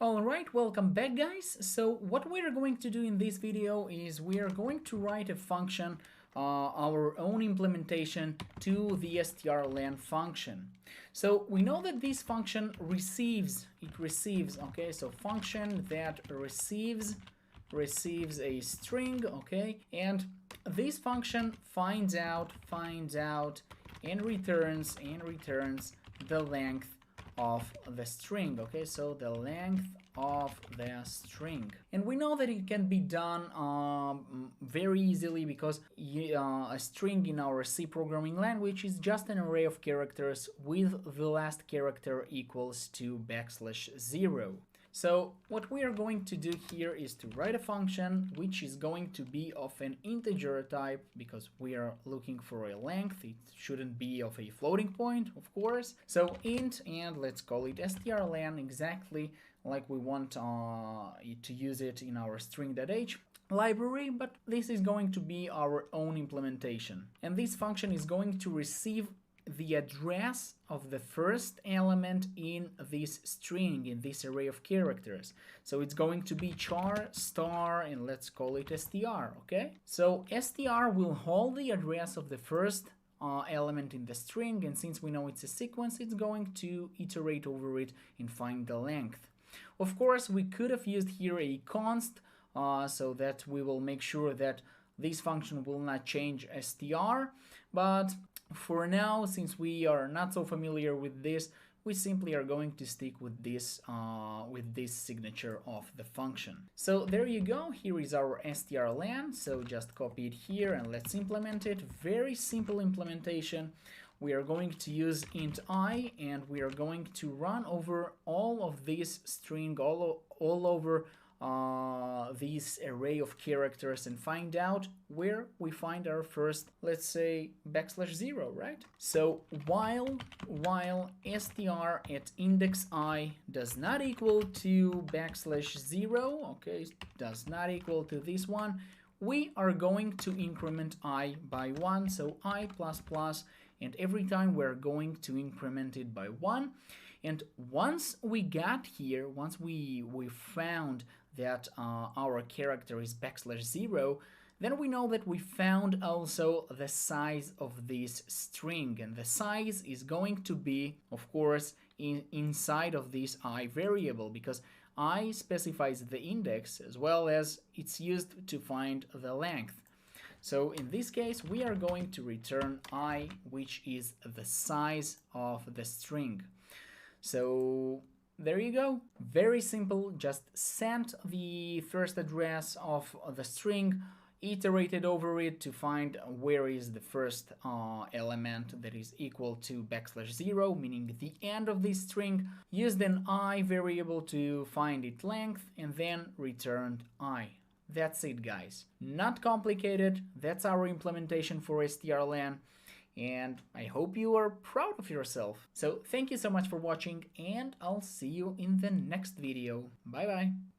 Alright, welcome back guys. So what we're going to do in this video is we are going to write a function, our own implementation to the strlen function. So we know that this function receives, okay, so function that receives a string, okay, and this function finds out and returns the length of the string, okay, so the length of the string. And we know that it can be done very easily because a string in our C programming language is just an array of characters with the last character equals to \0. So what we are going to do here is to write a function which is going to be of an integer type because we are looking for a length. It shouldn't be of a floating point, of course. So int, and let's call it strlen, exactly like we want to use it in our string.h library, but this is going to be our own implementation. And this function is going to receive the address of the first element in this string, in this array of characters. So it's going to be char star, and let's call it str, okay? So str will hold the address of the first element in the string, and since we know it's a sequence, it's going to iterate over it and find the length. Of course, we could have used here a const, so that we will make sure that this function will not change str, but for now, since we are not so familiar with this, we simply are going to stick with this signature of the function. So there you go, here is our strlen, so just copy it here and let's implement it. Very simple implementation. We are going to use int I, and we are going to run over all of this string, all over this array of characters, and find out where we find our first, let's say, \0, right? So while str at index I does not equal to \0, okay, does not equal to this one, we are going to increment I by 1, so I++, and every time we're going to increment it by 1. And once we got here, once we found that our character is \0, then we know that we found also the size of this string, and the size is going to be, of course, inside of this I variable, because I specifies the index as well as it's used to find the length. So in this case, we are going to return I, which is the size of the string. So there you go, very simple, just send the first address of the string, iterated over it to find where is the first element that is equal to \0, meaning the end of this string, used an I variable to find its length, and then returned I. That's it, guys. Not complicated, that's our implementation for strlen. And I hope you are proud of yourself. So thank you so much for watching, and I'll see you in the next video. Bye bye.